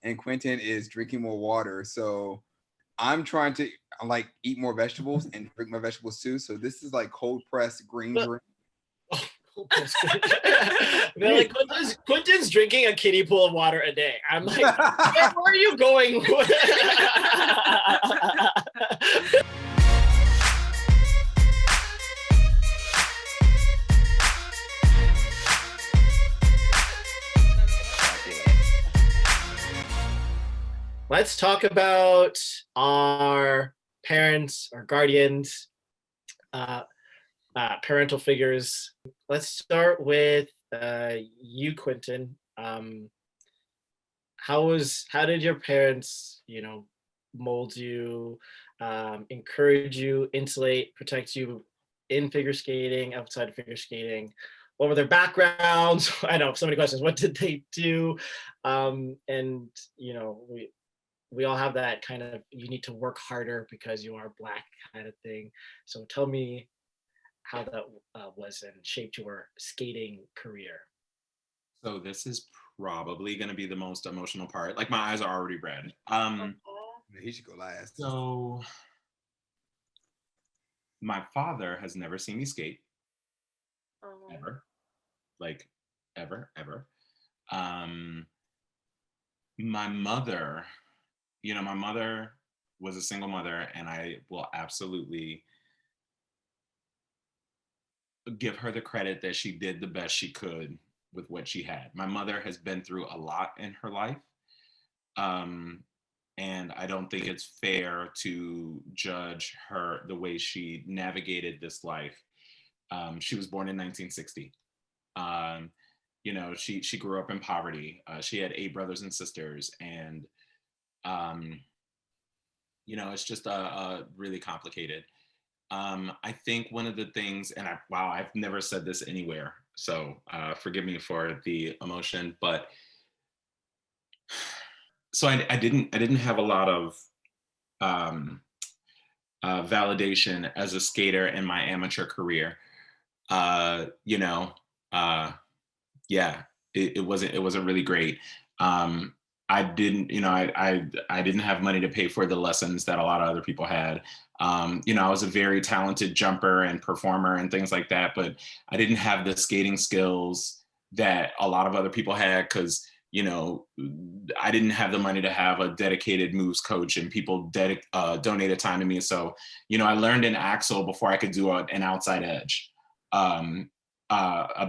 and Quinton is drinking more water. So I'm trying to like eat more vegetables and drink my vegetables too. So this is like cold pressed green But drink. they're like Quentin's drinking a kiddie pool of water a day. I'm like, where are you going? Let's talk about our parents, our guardians, uh, parental figures. Let's start with you, Quinton. How did your parents, mold you, encourage you, insulate, protect you in figure skating, outside of figure skating? What were their backgrounds? I know so many questions. What did they do? And we all have that kind of you need to work harder because you are black kind of thing. So tell me how that was and shaped your skating career. So this is probably going to be the most emotional part. Like my eyes are already red. He should go last. So my father has never seen me skate. Ever. Like ever. My mother, my mother was a single mother, and I will absolutely give her the credit that she did the best she could with what she had. My mother has been through a lot in her life. And I don't think it's fair to judge her the way she navigated this life. She was born in 1960. She grew up in poverty. She had 8 brothers and sisters, and it's just really complicated. I think one of the things, and I've never said this anywhere, so forgive me for the emotion, but so I didn't have a lot of validation as a skater in my amateur career. It wasn't really great. I didn't, I didn't have money to pay for the lessons that a lot of other people had. I was a very talented jumper and performer and things like that, but I didn't have the skating skills that a lot of other people had because, I didn't have the money to have a dedicated moves coach and people donated time to me. So, I learned an axle before I could do an outside edge, a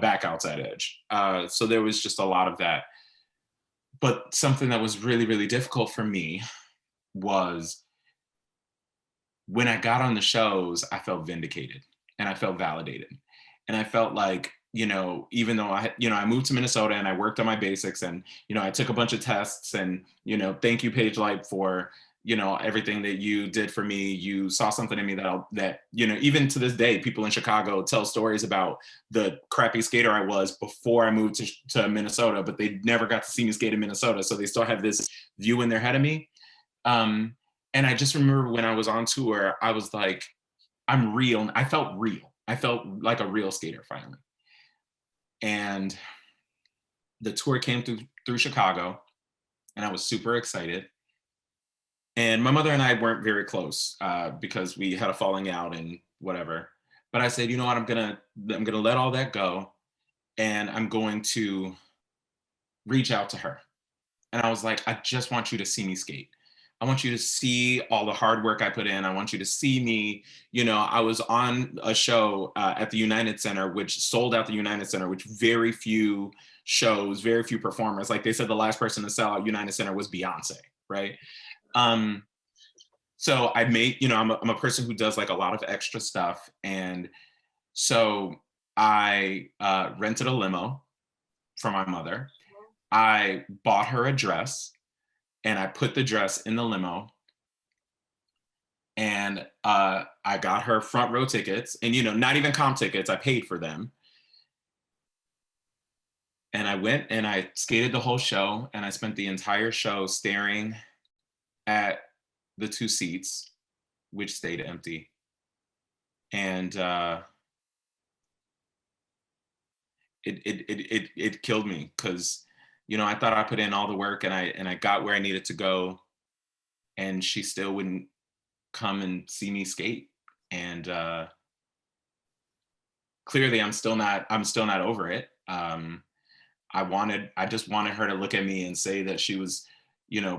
back outside edge. So there was just a lot of that. But something that was really, really difficult for me was when I got on the shows, I felt vindicated and I felt validated. And I felt like, even though I moved to Minnesota and I worked on my basics and, I took a bunch of tests and, thank you, Paige Light, for, everything that you did for me. You saw something in me that even to this day, people in Chicago tell stories about the crappy skater I was before I moved to Minnesota, but they never got to see me skate in Minnesota. So they still have this view in their head of me. And I just remember when I was on tour, I was like, I'm real. I felt real. I felt like a real skater finally. And the tour came through Chicago, and I was super excited. And my mother and I weren't very close because we had a falling out and whatever. But I said, you know what, I'm gonna let all that go, and I'm going to reach out to her. And I was like, I just want you to see me skate. I want you to see all the hard work I put in. I want you to see me. I was on a show at the United Center, which sold out the United Center, which very few shows, very few performers. Like they said, the last person to sell out United Center was Beyonce, right? So I made, I'm a person who does like a lot of extra stuff. And so I rented a limo for my mother. I bought her a dress. And I put the dress in the limo, and I got her front row tickets, and not even comp tickets. I paid for them, and I went and I skated the whole show, and I spent the entire show staring at the 2 seats, which stayed empty, and it killed me because I thought I put in all the work and I got where I needed to go, and she still wouldn't come and see me skate. And clearly I'm still not over it. I just wanted her to look at me and say that she was,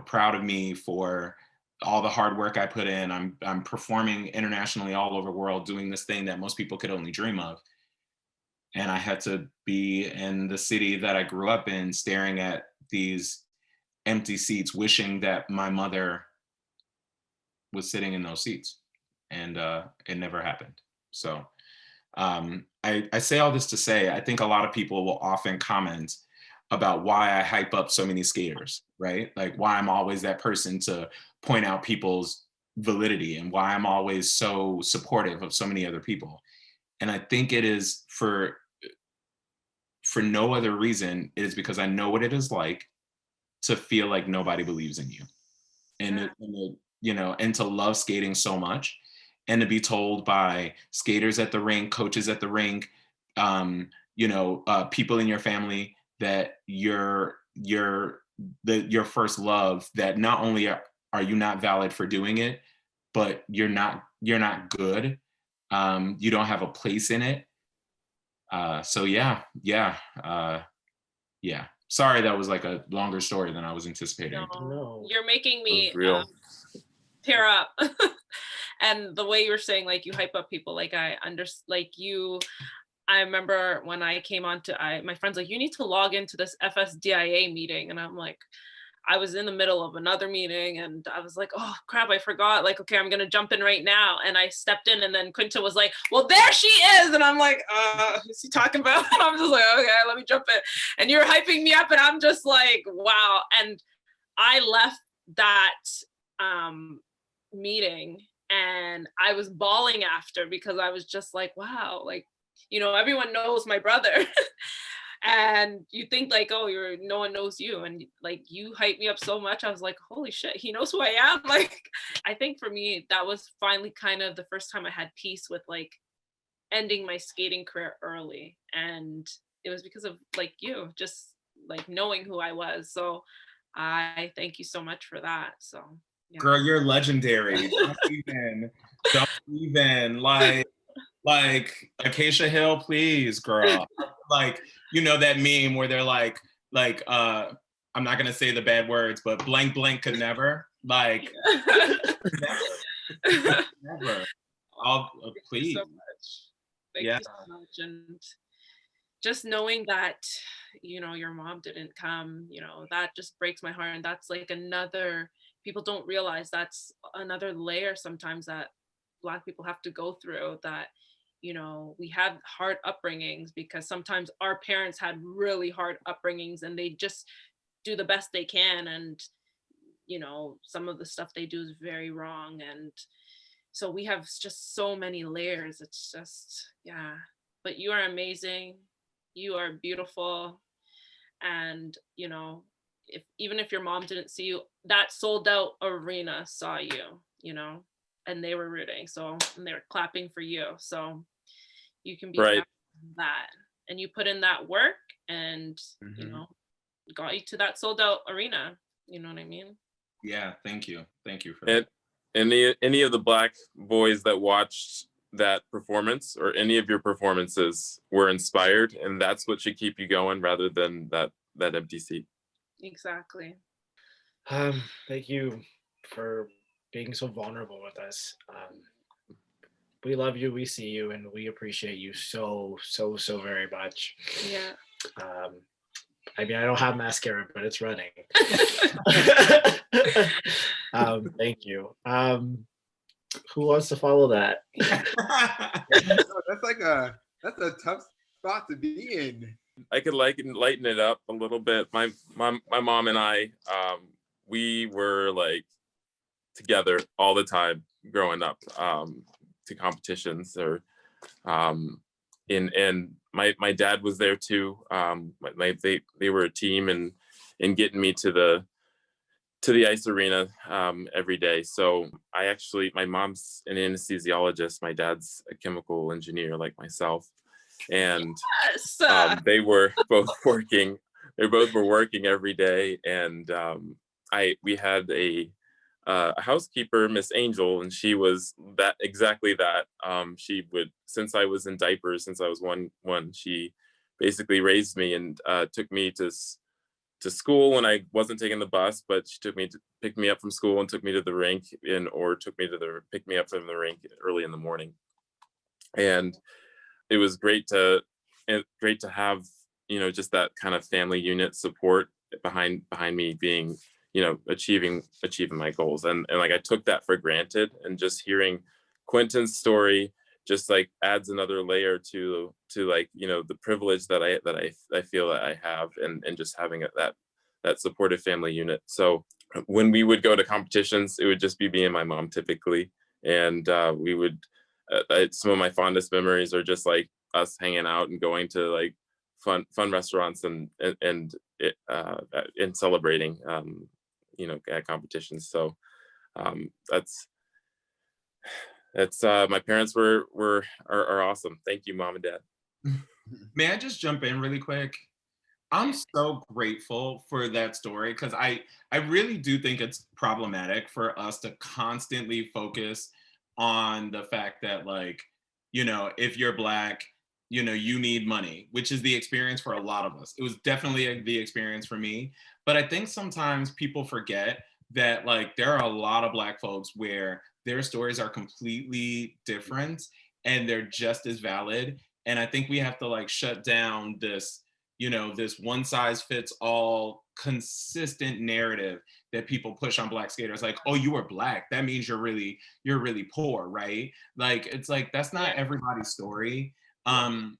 proud of me for all the hard work I put in. I'm performing internationally all over the world, doing this thing that most people could only dream of. And I had to be in the city that I grew up in, staring at these empty seats, wishing that my mother was sitting in those seats. And it never happened. So I say all this to say, I think a lot of people will often comment about why I hype up so many skaters, right? Like why I'm always that person to point out people's validity, and why I'm always so supportive of so many other people. And I think it is for no other reason. It is because I know what it is like to feel like nobody believes in you, and, and to love skating so much, and to be told by skaters at the rink, coaches at the rink, people in your family that you're your first love, that not only are you not valid for doing it, but you're not good. You don't have a place in it. So yeah. Sorry, that was like a longer story than I was anticipating. No. You're making me tear up. And the way you were saying, like, you hype up people, like I remember when I came on to, my friend's like, you need to log into this FSDIA meeting. And I'm like, I was in the middle of another meeting and I was like, oh crap, I forgot. Like, okay, I'm going to jump in right now. And I stepped in, and then Quinton was like, well, there she is. And I'm like, who's he talking about? And I'm just like, okay, let me jump in. And you're hyping me up. And I'm just like, wow. And I left that meeting and I was bawling after, because I was just like, wow, like, everyone knows my brother. And you think like, oh, no one knows you. And like, you hyped me up so much. I was like, holy shit, he knows who I am. Like, I think for me, that was finally kind of the first time I had peace with like ending my skating career early. And it was because of like you, just like knowing who I was. So I thank you so much for that. So yeah. Girl, you're legendary. Don't even like Acacia Hill, please, girl. Like, that meme where they're like, I'm not gonna say the bad words, but blank blank could never. Like, never. Please. Thank you so much. Thank you so much. And just knowing that, your mom didn't come, that just breaks my heart. And that's like people don't realize that's another layer sometimes that Black people have to go through, that we have hard upbringings because sometimes our parents had really hard upbringings and they just do the best they can. And, some of the stuff they do is very wrong. And so we have just so many layers. It's just, yeah. But you are amazing. You are beautiful. And, even if your mom didn't see you, that sold out arena saw you, and they were rooting. And they were clapping for you. So you can be proud of that. And you put in that work and, got you to that sold out arena. You know what I mean? Yeah. Thank you. Thank you for that. Any of the Black boys that watched that performance or any of your performances were inspired, and that's what should keep you going rather than that empty seat. Exactly. Thank you for being so vulnerable with us. We love you, we see you, and we appreciate you so very much. Yeah. I mean, I don't have mascara, but it's running. Thank you. Who wants to follow that? That's a tough spot to be in. I could lighten it up a little bit. My mom and I, we were like together all the time growing up, to competitions or and my dad was there too. They were a team and getting me to the ice arena every day. So my mom's an anesthesiologist, my dad's a chemical engineer like myself. And yes. they were both working they both were working every day, and we had a housekeeper, Miss Angel, and she was exactly that. She would, since I was in diapers, since I was one, she basically raised me and took me to school when I wasn't taking the bus, but she took me to pick me up from school and took me to the rink, or pick me up from the rink early in the morning. And it was great to have, just that kind of family unit support behind me being, achieving my goals. And like, I took that for granted, and just hearing Quinton's story just like adds another layer to like, the privilege that I feel that I have, and just having that supportive family unit. So when we would go to competitions, it would just be me and my mom typically. And we would, some of my fondest memories are just like us hanging out and going to like fun restaurants and celebrating, at competitions. So that's my parents are awesome. Thank you, Mom and Dad. May I just jump in really quick? I'm so grateful for that story, because I really do think it's problematic for us to constantly focus on the fact that, like, if you're Black, you need money, which is the experience for a lot of us. It was definitely the experience for me. But I think sometimes people forget that, like, there are a lot of Black folks where their stories are completely different and they're just as valid. And I think we have to like shut down this, this one size fits all consistent narrative that people push on Black skaters. Like, oh, you were Black, that means you're really poor, right? Like, it's like, that's not everybody's story. And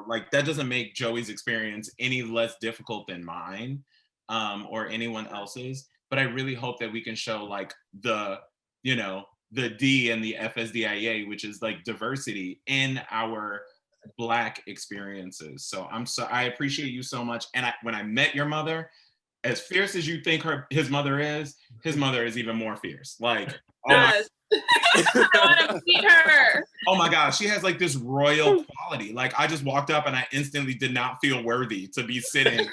like, that doesn't make Joey's experience any less difficult than mine, or anyone else's. But I really hope that we can show like the D and the FSDIA, which is like diversity in our Black experiences. So I appreciate you so much. And when I met your mother, as fierce as you think his mother is even more fierce. Like, yes. I want to meet her. Oh my God, she has like this royal quality. Like, I just walked up and I instantly did not feel worthy to be sitting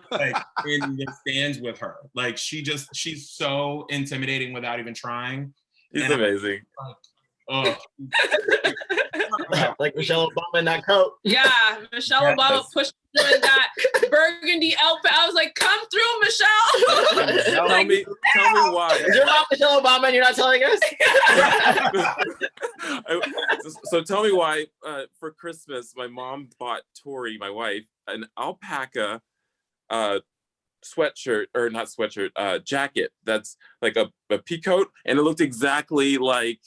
like in the stands with her. Like, she's so intimidating without even trying. She's amazing. Like Michelle Obama in that coat. Yeah, Michelle Obama pushed through in that burgundy outfit. I was like, "Come through, Michelle." Tell me why. You're not Michelle Obama, and you're not telling us. So tell me why. For Christmas, my mom bought Tori, my wife, an alpaca sweatshirt, or not sweatshirt, jacket that's like a peacoat, and it looked exactly like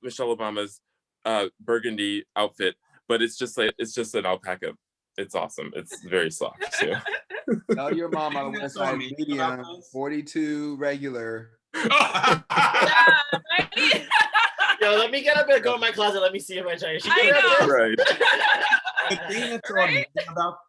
Michelle Obama's burgundy outfit, but it's just an alpaca. It's awesome. It's very soft too. Tell your mom I wear size medium, 42 regular. Yeah, right? Yo, let me get up and go in my closet. Let me see if I try. I know. Right. The thing that's so amazing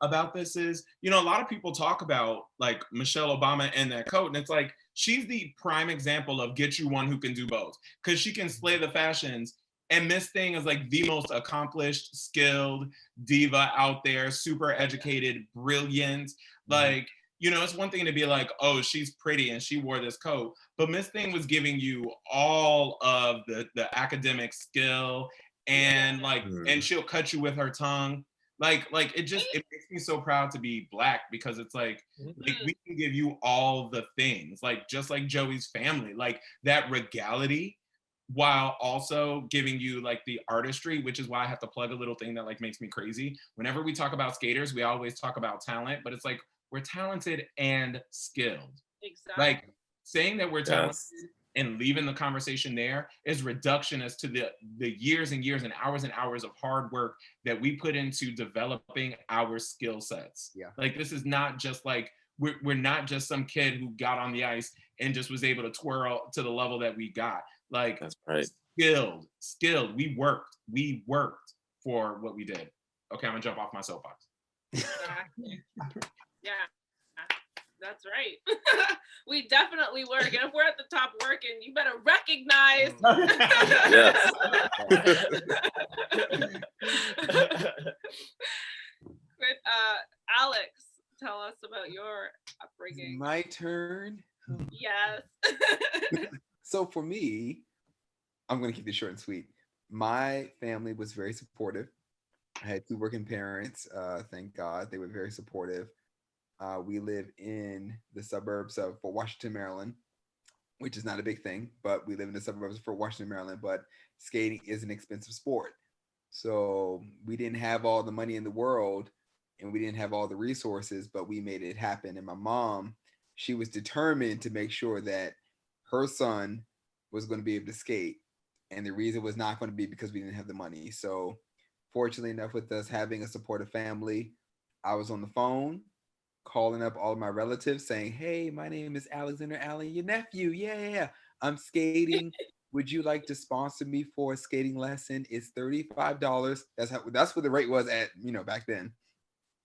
about this is, a lot of people talk about like Michelle Obama and that coat, and it's like, she's the prime example of get you one who can do both, because she can slay the fashions. And Miss Thing is like the most accomplished, skilled diva out there, super educated, brilliant. Like, it's one thing to be like, oh, she's pretty and she wore this coat, but Miss Thing was giving you all of the academic skill, and like, and she'll cut you with her tongue. Like it makes me so proud to be Black, because it's like we can give you all the things, like just like Joey's family, like that regality, while also giving you like the artistry, which is why I have to plug a little thing that like makes me crazy. Whenever we talk about skaters, we always talk about talent, but it's like, we're talented and skilled. Exactly. Like, saying that we're talented and leaving the conversation there is reductionist to the years and years and hours of hard work that we put into developing our skill sets. Yeah. Like, this is not just like, we're not just some kid who got on the ice and just was able to twirl to the level that we got. Like, that's right. Skilled. We worked for what we did. Okay, I'm gonna jump off my soapbox. Exactly. Yeah, that's right. We definitely work, and if we're at the top working, you better recognize. Yes. But Alex, about your upbringing. My turn. Yes. So for me, I'm going to keep it short and sweet. My family was very supportive. I had two working parents. Thank God. They were very supportive. We live in the suburbs of Fort Washington, Maryland, which is not a big thing, but we live in the suburbs of Fort Washington, Maryland. But skating is an expensive sport. So we didn't have all the money in the world and we didn't have all the resources, but we made it happen. And my mom, she was determined to make sure that her son was going to be able to skate. And the reason was not going to be because we didn't have the money. So fortunately enough, with us having a supportive family, I was on the phone calling up all of my relatives saying, "Hey, my name is Alexander Allen, your nephew. Yeah. I'm skating. Would you like to sponsor me for a skating lesson? It's $35. That's what the rate was at, back then.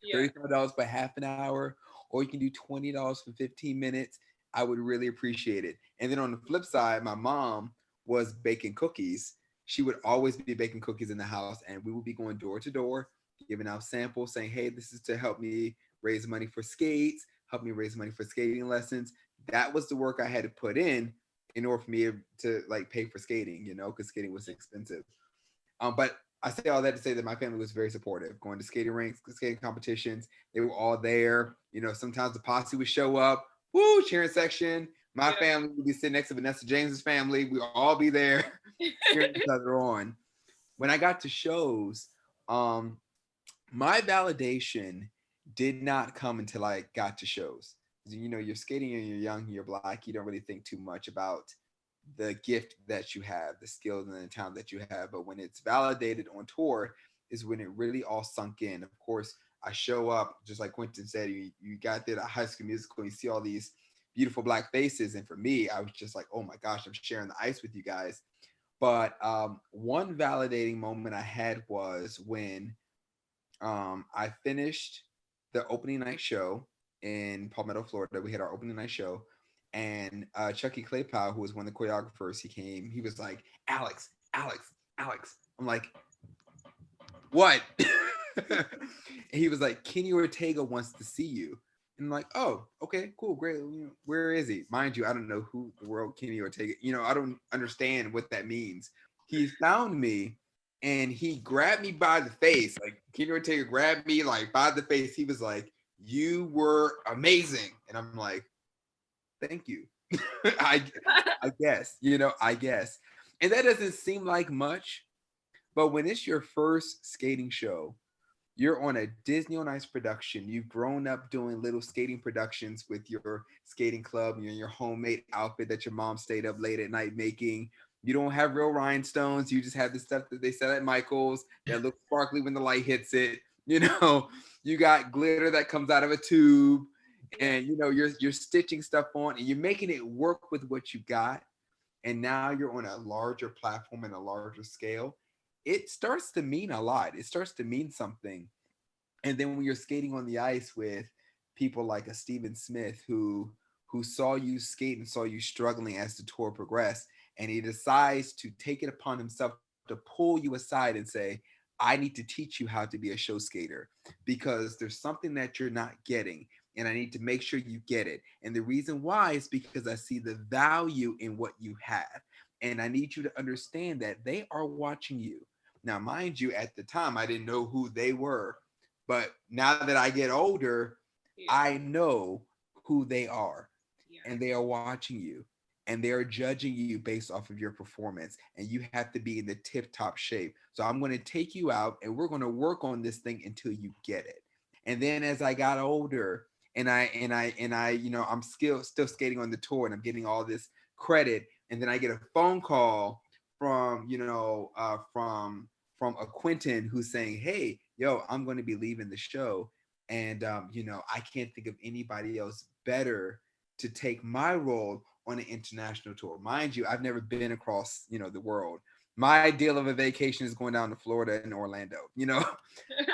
Yeah. $35 for half an hour, or you can do $20 for 15 minutes. I would really appreciate it." And then on the flip side, my mom was baking cookies. She would always be baking cookies in the house, and we would be going door to door, giving out samples, saying, "Hey, this is to help me raise money for skates, help me raise money for skating lessons." That was the work I had to put in order for me to like pay for skating, because skating was expensive. But I say all that to say that my family was very supportive. Going to skating rinks, skating competitions, they were all there. Sometimes the posse would show up, woo, cheering section. My family would be sitting next to Vanessa James's family. We'd all be there cheering each other on. When I got to shows, my validation did not come until I got to shows. You're skating and you're young, you're black, you don't really think too much about the gift that you have, the skills and the talent that you have. But when it's validated on tour is when it really all sunk in. Of course, I show up, just like Quinton said, you got there at High School Musical, you see all these beautiful black faces. And for me, I was just like, oh my gosh, I'm sharing the ice with you guys. But one validating moment I had was when I finished the opening night show in Palmetto, Florida. We had our opening night show. And Chucky Claypow, who was one of the choreographers, he came. He was like, Alex. I'm like, what? He was like, Kenny Ortega wants to see you. And I'm like, oh, okay, cool, great. Where is he? Mind you, I don't know who the world Kenny Ortega. I don't understand what that means. He found me and he grabbed me by the face. Like Kenny Ortega grabbed me like by the face. He was like, "You were amazing," and I'm like, "Thank you." I guess, I guess. And that doesn't seem like much, but when it's your first skating show, you're on a Disney on Ice production. You've grown up doing little skating productions with your skating club. You're in your homemade outfit that your mom stayed up late at night making. You don't have real rhinestones. You just have the stuff that they sell at Michael's that looks sparkly when the light hits it. You got glitter that comes out of a tube, and you're stitching stuff on, and you're making it work with what you got. And now you're on a larger platform and a larger scale. It starts to mean a lot. It starts to mean something. And then when you're skating on the ice with people like a Steven Smith who saw you skate and saw you struggling as the tour progressed, and he decides to take it upon himself to pull you aside and say, I need to teach you how to be a show skater because there's something that you're not getting, and I need to make sure you get it. And the reason why is because I see the value in what you have. And I need you to understand that they are watching you. Now, mind you, at the time, I didn't know who they were. But now that I get older, I know who they are. And they are watching you. And they are judging you based off of your performance. And you have to be in the tip-top shape. So I'm going to take you out and we're going to work on this thing until you get it. And then as I got older and I'm still skating on the tour and I'm getting all this credit. And then I get a phone call from a Quinton who's saying, hey, yo, I'm going to be leaving the show. And, I can't think of anybody else better to take my role on an international tour. Mind you, I've never been across, the world. My ideal of a vacation is going down to Florida and Orlando.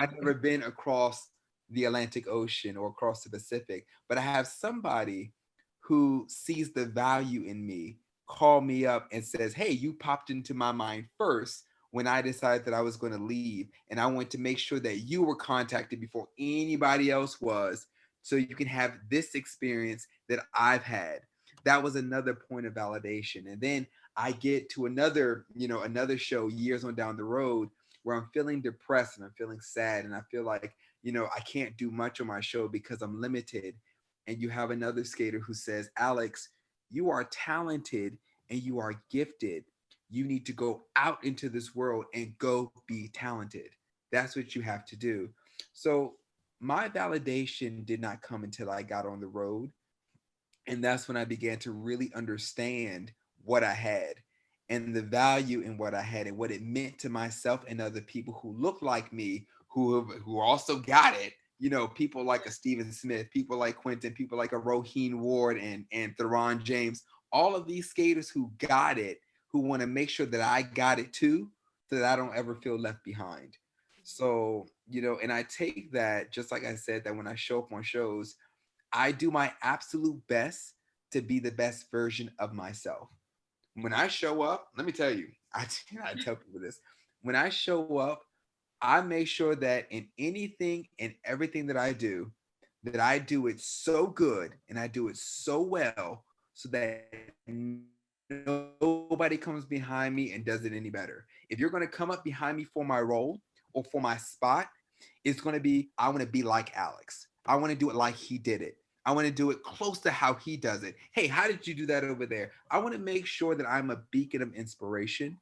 I've never been across the Atlantic Ocean or across the Pacific, but I have somebody who sees the value in me, call me up and says, hey, you popped into my mind first when I decided that I was going to leave. And I want to make sure that you were contacted before anybody else was so you can have this experience that I've had. That was another point of validation. And then I get to another, another show years on down the road where I'm feeling depressed and I'm feeling sad and I feel like, I can't do much on my show because I'm limited. And you have another skater who says, Alex, you are talented and you are gifted. You need to go out into this world and go be talented. That's what you have to do. So my validation did not come until I got on the road. And that's when I began to really understand what I had and the value in what I had and what it meant to myself and other people who look like me, who also got it. People like a Steven Smith, people like Quinton, people like a Roheen Ward and Theron James, all of these skaters who got it, who want to make sure that I got it too, so that I don't ever feel left behind. So, and I take that, just like I said, that when I show up on shows, I do my absolute best to be the best version of myself. When I show up, let me tell you, I tell people this. When I show up, I make sure that in anything and everything that I do it so good and I do it so well so that nobody comes behind me and does it any better. If you're going to come up behind me for my role or for my spot, it's going to be, I want to be like Alex. I want to do it like he did it. I want to do it close to how he does it. Hey, how did you do that over there? I want to make sure that I'm a beacon of inspiration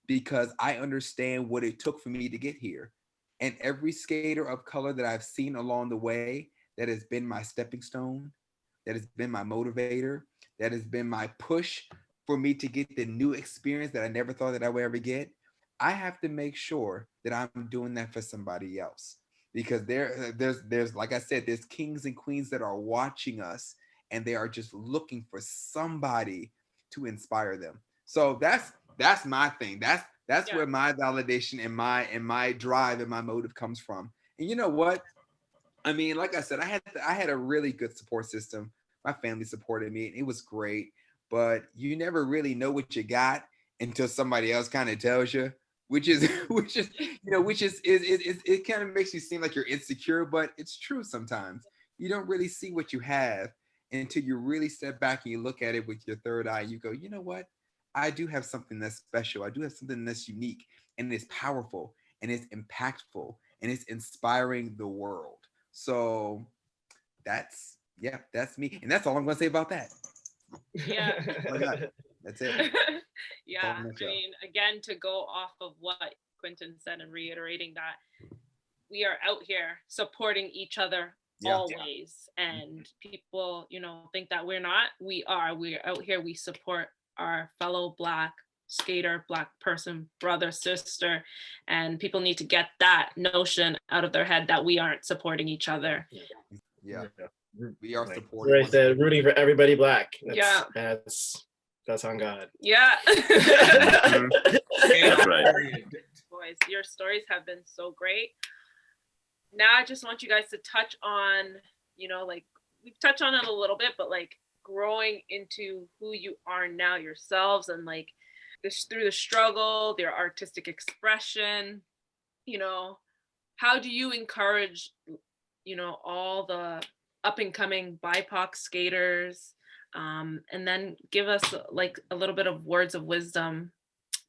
because I understand what it took for me to get here. And every skater of color that I've seen along the way, that has been my stepping stone, that has been my motivator, that has been my push for me to get the new experience that I never thought that I would ever get. I have to make sure that I'm doing that for somebody else. Because there's like I said, there's kings and queens that are watching us and they are just looking for somebody to inspire them. So that's my thing. That's where my validation and my drive and my motive comes from. And you know what? I mean, like I said, I had a really good support system. My family supported me and it was great, but you never really know what you got until somebody else kind of tells you. Which is it kind of makes you seem like you're insecure, but it's true sometimes. You don't really see what you have until you really step back and you look at it with your third eye. And you go, you know what? I do have something that's special. I do have something that's unique and it's powerful and it's impactful and it's inspiring the world. So that's me. And that's all I'm going to say about that. Yeah. That's it. Yeah, I mean, again, to go off of what Quinton said and reiterating that we are out here supporting each other always. And people, think that we're not. We're out here. We support our fellow Black skater, Black person, brother, sister. And people need to get that notion out of their head that we aren't supporting each other. Yeah. We are supporting. Right there, rooting for everybody Black. That's on God. Yeah. That's right. Boys, your stories have been so great. Now I just want you guys to touch on, like we've touched on it a little bit, but like growing into who you are now yourselves and like this through the struggle, their artistic expression, how do you encourage, all the up and coming BIPOC skaters? And then give us like a little bit of words of wisdom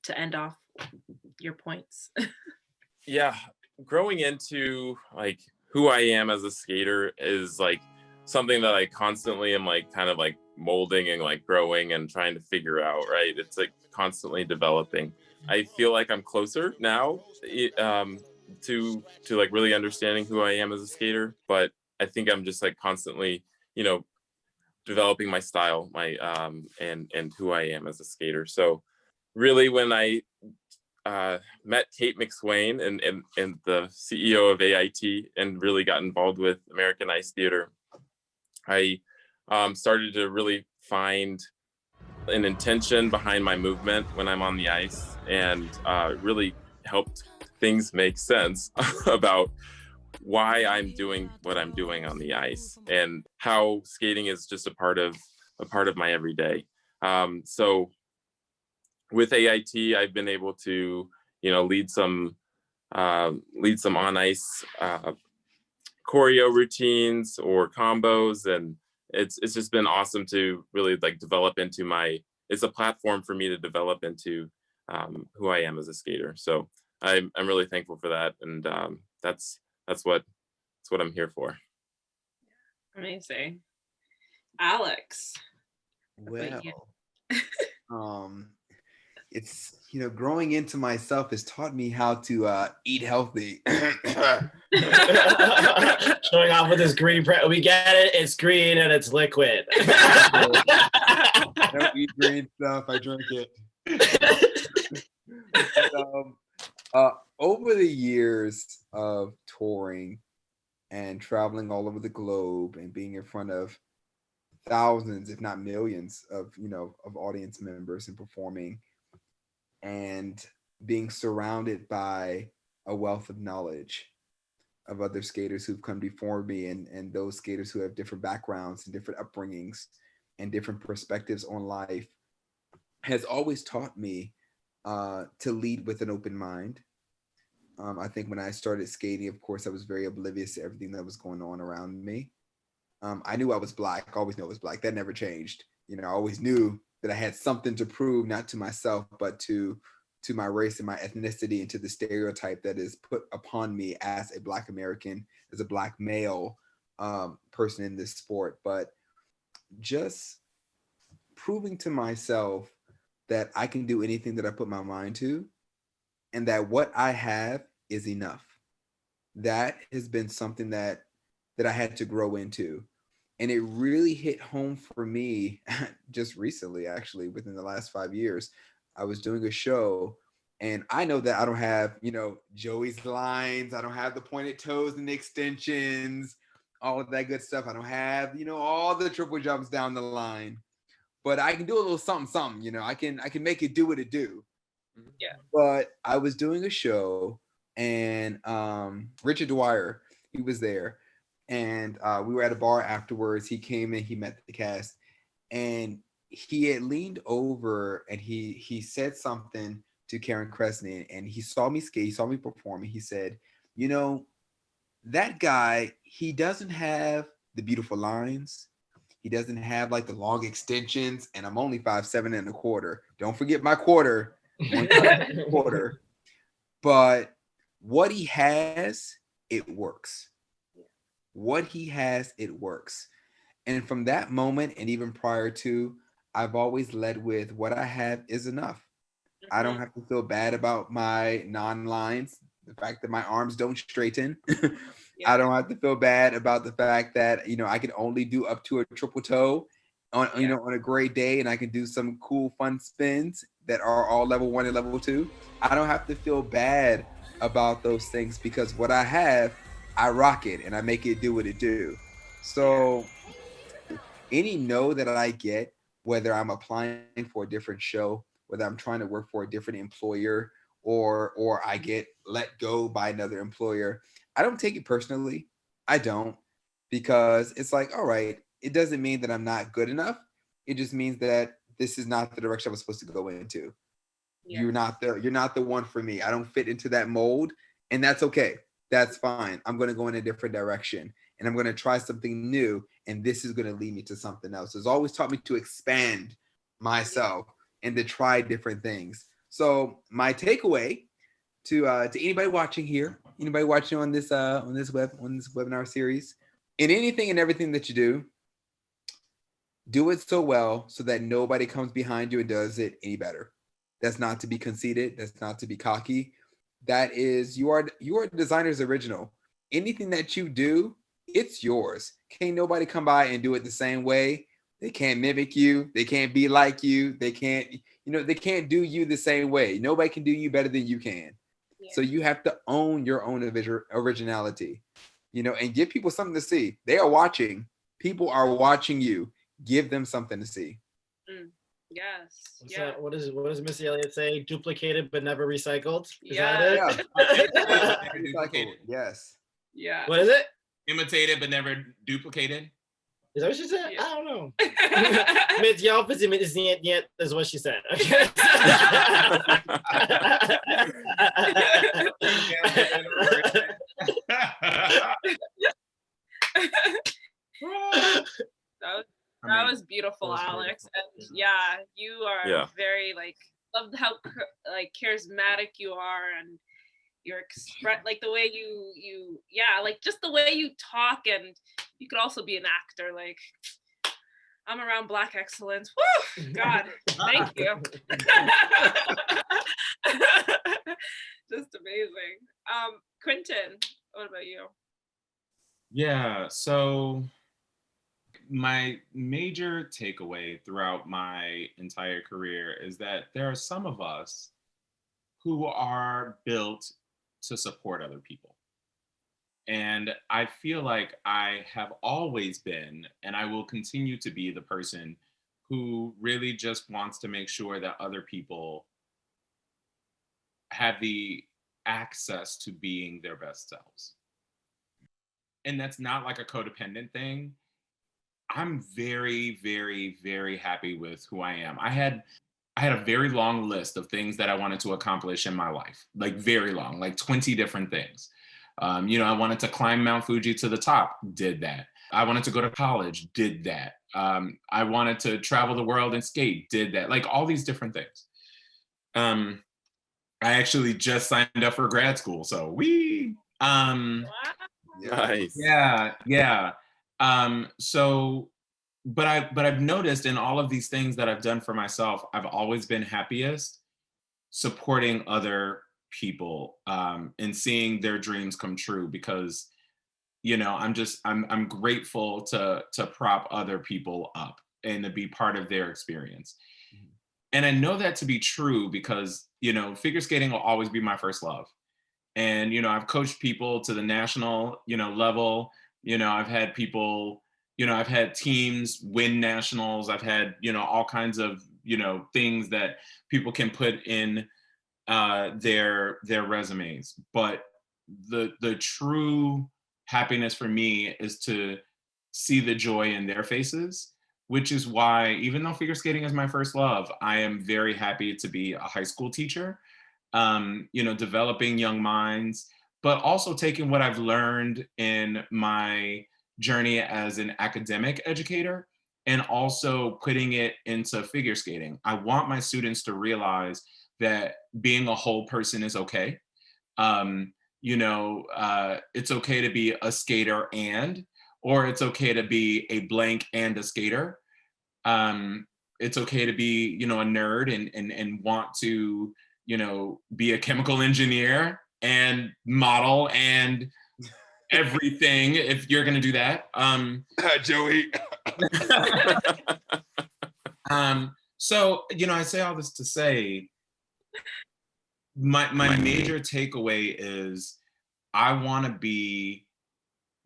to end off your points. Yeah, growing into like who I am as a skater is like something that I constantly am like kind of like molding and like growing and trying to figure out, right? It's like constantly developing. I feel like I'm closer now to like really understanding who I am as a skater, but I think I'm just like constantly, developing my style, my and who I am as a skater. So really when I met Kate McSwain and the CEO of AIT and really got involved with American Ice Theater, I started to really find an intention behind my movement when I'm on the ice and really helped things make sense about why I'm doing what I'm doing on the ice and how skating is just a part of my everyday. So with AIT, I've been able to, lead some on ice choreo routines or combos, and it's just been awesome to really like develop into it's a platform for me to develop into who I am as a skater. So I'm really thankful for that, and that's what I'm here for. Amazing. Alex. Well, it's, growing into myself has taught me how to eat healthy. Showing off with his green. We get it. It's green and it's liquid. I don't eat green stuff. I drink it. But, over the years of touring and traveling all over the globe and being in front of thousands, if not millions of audience members and performing, and being surrounded by a wealth of knowledge of other skaters who've come before me, and those skaters who have different backgrounds and different upbringings and different perspectives on life, has always taught me to lead with an open mind. I think when I started skating, of course, I was very oblivious to everything that was going on around me. I knew I was Black. I always knew I was Black. That never changed. I always knew that I had something to prove, not to myself, but to my race and my ethnicity, and to the stereotype that is put upon me as a Black American, as a Black male person in this sport. But just proving to myself that I can do anything that I put my mind to, and that what I have is enough. That has been something that I had to grow into. And it really hit home for me just recently, actually, within the last 5 years. I was doing a show, and I know that I don't have, Joey's lines. I don't have the pointed toes and the extensions, all of that good stuff. I don't have, all the triple jumps down the line, but I can do a little something, I can make it do what it do. Yeah. But I was doing a show, and Richard Dwyer, he was there. And we were at a bar afterwards. He came in, he met the cast, and he had leaned over and he said something to Karen Kresny, and he saw me skate, he saw me perform, and he said, that guy, he doesn't have the beautiful lines. He doesn't have like the long extensions, and I'm only 5'7.25". Don't forget my quarter. quarter. But what he has, it works. What he has, it works. And from that moment, and even prior to, I've always led with what I have is enough. I don't have to feel bad about my non-lines, the fact that my arms don't straighten. I don't have to feel bad about the fact that, I can only do up to a triple toe on a great day, and I can do some cool, fun spins that are all level 1 and level 2. I don't have to feel bad about those things, because what I have, I rock it and I make it do what it do. So any no that I get, whether I'm applying for a different show, whether I'm trying to work for a different employer, or I get let go by another employer, I don't take it personally. I don't, because it's like, all right, it doesn't mean that I'm not good enough. It just means that this is not the direction I was supposed to go into. Yeah. You're not the one for me. I don't fit into that mold, and that's okay. That's fine. I'm going to go in a different direction, and I'm going to try something new, and this is going to lead me to something else. It's always taught me to expand myself and to try different things. So my takeaway to anybody watching here, anybody watching on this webinar series, in anything and everything that you do it so well so that nobody comes behind you and does it any better. That's not to be conceited. That's not to be cocky. That is, you are the designer's original. Anything that you do, it's yours. Can't nobody come by and do it the same way. They can't mimic you. They can't be like you. They can't, they can't do you the same way. Nobody can do you better than you can. Yeah. So you have to own your own originality, and give people something to see. They are watching. People are watching you. Give them something to see. Yes. What does Missy Elliott say? Duplicated but never recycled. Is that it? Yeah. Recycled. Yes. Yeah. What is it? Imitated but never duplicated. Is that what she said? Yeah. I don't know. It's the opposite is what she said. Okay. That I mean, was beautiful, That was Alex. beautiful. And yeah, you are Yeah. very like, loved how like charismatic you are, and your like the way you yeah, like just the way you talk, and you could also be an actor. Like, I'm around Black excellence. Woo! God, thank you. Just amazing. Quinton, what about you? Yeah, so my major takeaway throughout my entire career is that there are some of us who are built to support other people. And I feel like I have always been, and I will continue to be, the person who really just wants to make sure that other people have the access to being their best selves. And that's not like a codependent thing. I'm very, very, very happy with who I am. I had a very long list of things that I wanted to accomplish in my life, like very long, like 20 different things. I wanted to climb Mount Fuji to the top, did that. I wanted to go to college, did that. I wanted to travel the world and skate, did that. Like all these different things. I actually just signed up for grad school, so Wow. Nice. yeah. But I've noticed in all of these things that I've done for myself, I've always been happiest supporting other people, and seeing their dreams come true, because I'm grateful to prop other people up and to be part of their experience. And I know that to be true because figure skating will always be my first love. And I've coached people to the national level. I've had people, I've had teams win nationals. I've had all kinds of things that people can put in their resumes. But the true happiness for me is to see the joy in their faces, which is why, even though figure skating is my first love, I am very happy to be a high school teacher, developing young minds, but also taking what I've learned in my journey as an academic educator and also putting it into figure skating. I want my students to realize that being a whole person is okay. It's okay to be a skater or it's okay to be a blank and a skater. It's okay to be, a nerd and want to, be a chemical engineer and model and everything if you're gonna do that. Joey. So, I say all this to say, my major takeaway is I want to be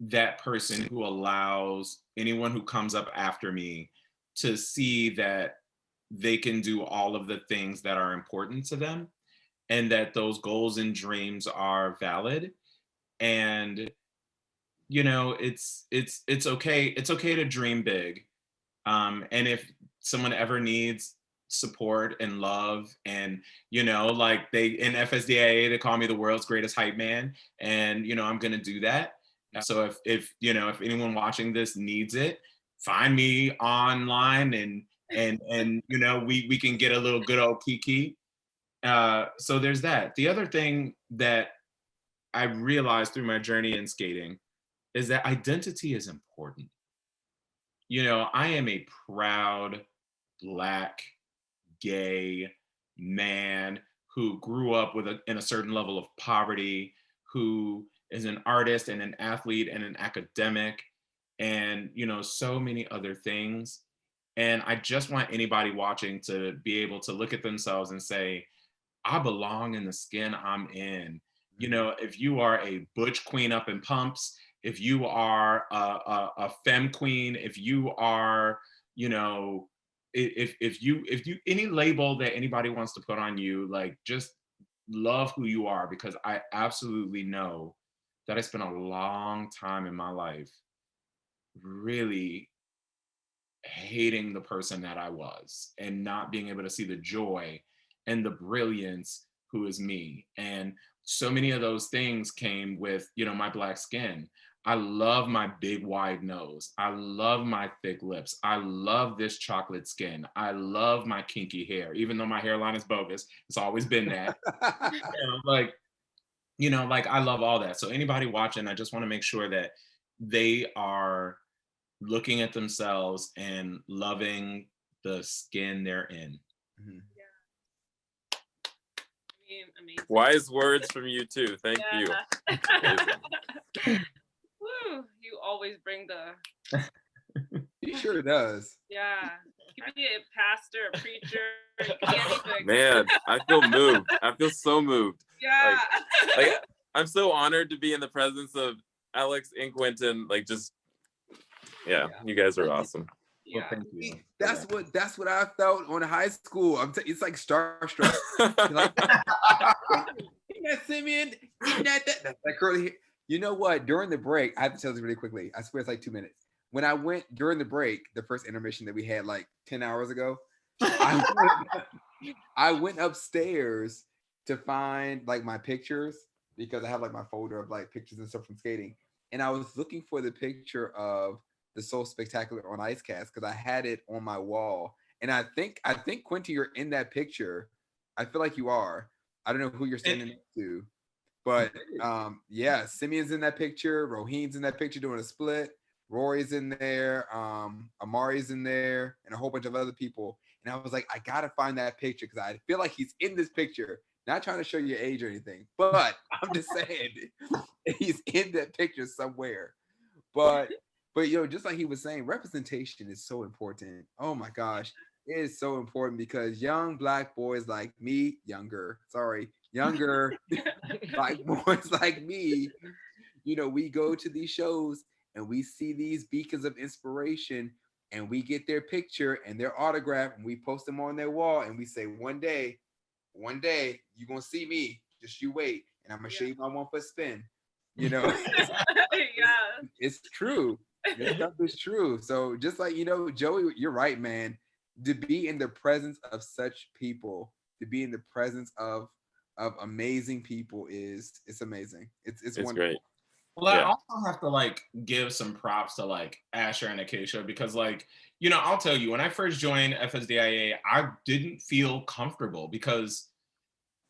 that person who allows anyone who comes up after me to see that they can do all of the things that are important to them and that those goals and dreams are valid. And it's okay to dream big. And if someone ever needs support and love, and like they in FSDIA, they call me the world's greatest hype man, and I'm gonna do that. So if anyone watching this needs it, find me online and we can get a little good old kiki. So there's that. The other thing that I realized through my journey in skating is that identity is important. I am a proud Black gay man who grew up in a certain level of poverty, who is an artist and an athlete and an academic and so many other things. And I just want anybody watching to be able to look at themselves and say, I belong in the skin I'm in. If you are a butch queen up in pumps, if you are a femme queen, if you are, if you any label that anybody wants to put on you, like, just love who you are, because I absolutely know that I spent a long time in my life really hating the person that I was and not being able to see the joy and the brilliance who is me. And so many of those things came with, my Black skin. I love my big wide nose. I love my thick lips. I love this chocolate skin. I love my kinky hair, even though my hairline is bogus. It's always been that. Like, like I love all that. So anybody watching, I just want to make sure that they are looking at themselves and loving the skin they're in. Mhm. Amazing. Wise words from you too. Thank you. Woo, you always bring the. He sure does. Yeah, you can be a pastor, a preacher, you can be anything. Man, I feel moved. I feel so moved. Yeah. Like I'm so honored to be in the presence of Alex and Quinton. Like just, yeah, you guys are awesome. Yeah. Well, thank you. That's what I felt on high school. It's like starstruck. Like, that Simeon, that curly hair. You know what? During the break, I have to tell this really quickly. I swear it's like 2 minutes. When I went during the break, the first intermission that we had like 10 hours ago, I went upstairs to find like my pictures because I have like my folder of like pictures and stuff from skating. And I was looking for the picture of the So Spectacular on Ice cast because I had it on my wall. And I think Quinty, you're in that picture. I feel like you are. I don't know who you're standing next to. But yeah, Simeon's in that picture, Roheen's in that picture doing a split, Rory's in there, Amari's in there, and a whole bunch of other people. And I was like, I gotta find that picture because I feel like he's in this picture. Not trying to show your age or anything, but I'm just saying he's in that picture somewhere. But just like he was saying, representation is so important. Oh my gosh, it is so important because young Black boys like me, younger Black boys like me, we go to these shows and we see these beacons of inspiration and we get their picture and their autograph and we post them on their wall and we say, one day, you're going to see me. Just you wait. And I'm going to show you my 1 foot spin. Yeah. It's true. This stuff is true. So just like, Joey, you're right, man. To be in the presence of such people, to be in the presence of amazing people it's amazing. It's wonderful. Great. Well, I also have to like give some props to like Asher and Acacia because like, I'll tell you, when I first joined FSDIA, I didn't feel comfortable because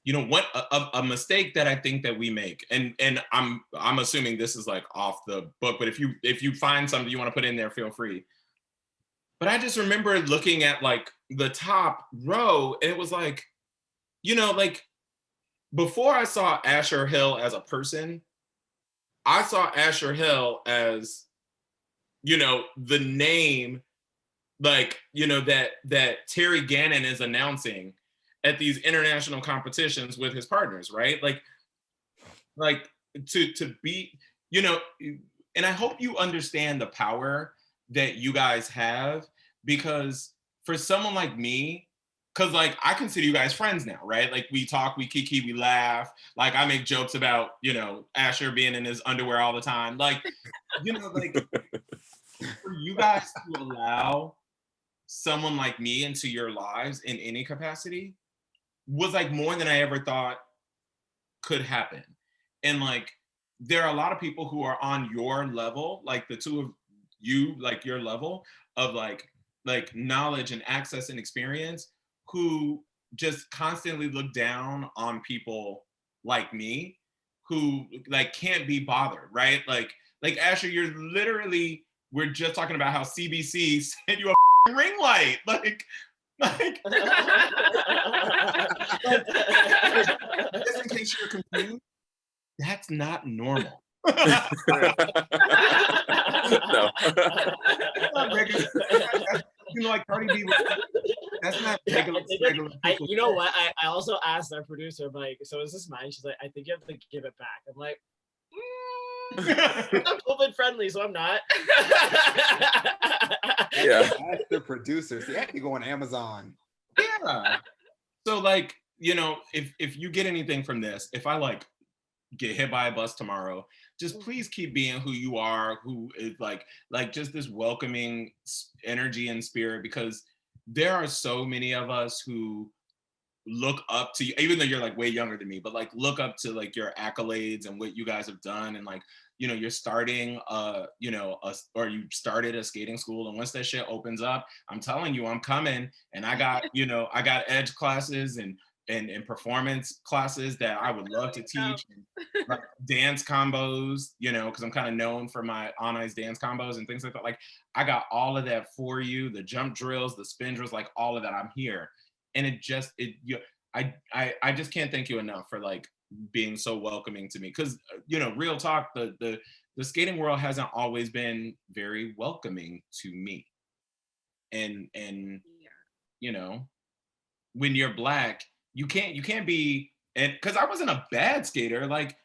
what a mistake that I think that we make, and I'm assuming this is like off the book, but if you find something you want to put in there, feel free. But I just remember looking at like the top row and it was like, like before I saw Asher Hill as a person, I saw Asher Hill as, the name, like, that Terry Gannon is announcing at these international competitions with his partners, right? Like to be, and I hope you understand the power that you guys have, because for someone like me, because like I consider you guys friends now, right? Like we talk, we kiki, we laugh. Like I make jokes about, Asher being in his underwear all the time. Like, like for you guys to allow someone like me into your lives in any capacity was like more than I ever thought could happen. And like there are a lot of people who are on your level, like the two of you, like your level of like knowledge and access and experience, who just constantly look down on people like me who like can't be bothered, right? Like Asher, we're just talking about how CBC sent you a ring light. Like just in case you're confused, that's not normal. No. Like Cardi B. That's not regular. You know what? I also asked our producer, like, so is this mine? She's like, I think you have to give it back. I'm like, I'm COVID friendly, so I'm not. Yeah. That's the producer. See, I had to go on Amazon. Yeah. So like, if you get anything from this, if I like get hit by a bus tomorrow, just please keep being who you are, who is like just this welcoming energy and spirit, because there are so many of us who look up to you, even though you're like way younger than me, but like look up to like your accolades and what you guys have done. And like, you know, you're starting, you know, or you started a skating school. And once that shit opens up, I'm telling you, I'm coming. And I got, you know, I got edge classes and performance classes that I would love to teach, and like dance combos, you know, because I'm kind of known for my on ice dance combos and things like that. Like I got all of that for you, the jump drills, the spin drills, like all of that. I'm here. And I just can't thank you enough for like being so welcoming to me. Because, you know, real talk, the skating world hasn't always been very welcoming to me. And you know, when you're Black, you can't be, and because I wasn't a bad skater, like,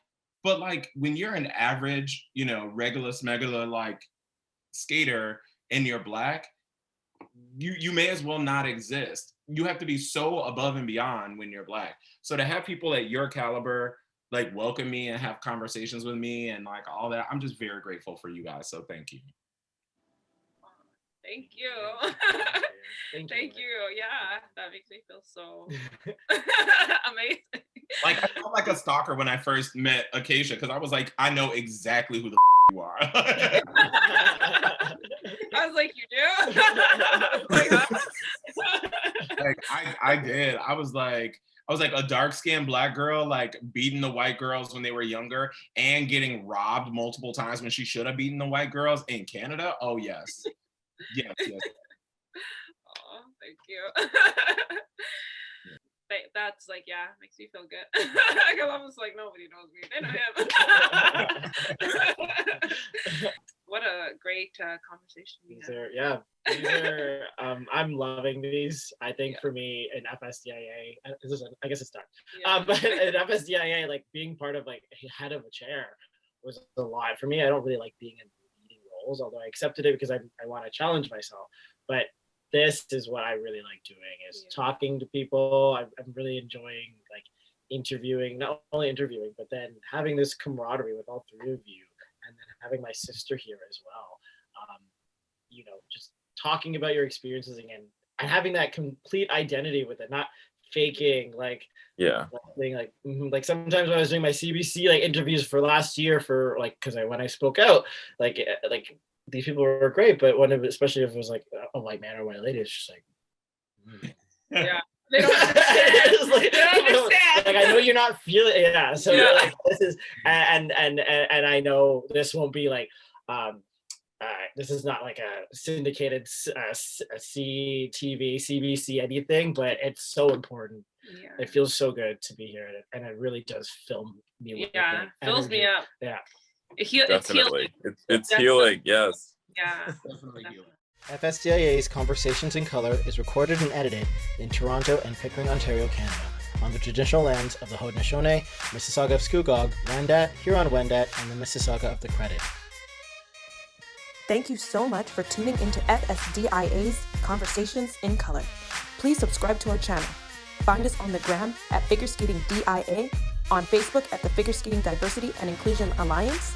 but like when you're an average, you know, regular smegular like skater and you're Black, you may as well not exist. You have to be so above and beyond when you're Black. So to have people at your caliber like welcome me and have conversations with me and like all that, I'm just very grateful for you guys. So thank you. Thank you. Thank you. Yeah, that makes me feel so amazing. Like I felt like a stalker when I first met Acacia, because I was like, I know exactly who the you are. I was like, you do? Like I did. I was like a dark-skinned Black girl, like beating the white girls when they were younger and getting robbed multiple times when she should have beaten the white girls in Canada. Oh yes. Yes. Oh, thank you. That's like, yeah, makes me feel good. Because I was like, nobody knows me. They know him. What a great conversation we had. These are I'm loving these. I think for me in FSDIA, I guess it's done. Yeah. But in FSDIA, like being part of like head of a chair was a lot for me. I don't really like being in leading roles, although I accepted it because I want to challenge myself. But this is what I really like doing, is talking to people. I'm really enjoying like interviewing, not only interviewing, but then having this camaraderie with all three of you, and then having my sister here as well. You know, just talking about your experiences again and having that complete identity with it, not faking like being like sometimes when I was doing my CBC like interviews for last year for like, because when I spoke out, like these people were great, but when especially if it was like a white man or a white lady, it's just like yeah, they don't understand. Like, they don't understand. Like I know you're not feeling so like, this is and I know this won't be like this is not like a syndicated CTV, CBC, anything, but it's so important. Yeah. It feels so good to be here, and it really does fill me with fills me up. Yeah. Definitely. It's healing, yes. Yeah. Definitely healing. FSDIA's Conversations in Color is recorded and edited in Toronto and Pickering, Ontario, Canada, on the traditional lands of the Haudenosaunee, Mississauga of Scugog, Wendat, Huron-Wendat, and the Mississauga of the Credit. Thank you so much for tuning into FSDIA's Conversations in Color. Please subscribe to our channel. Find us on the gram at Figure Skating DIA, on Facebook at the Figure Skating Diversity and Inclusion Alliance,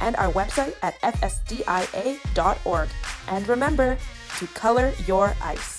and our website at fsdia.org. And remember to color your ice.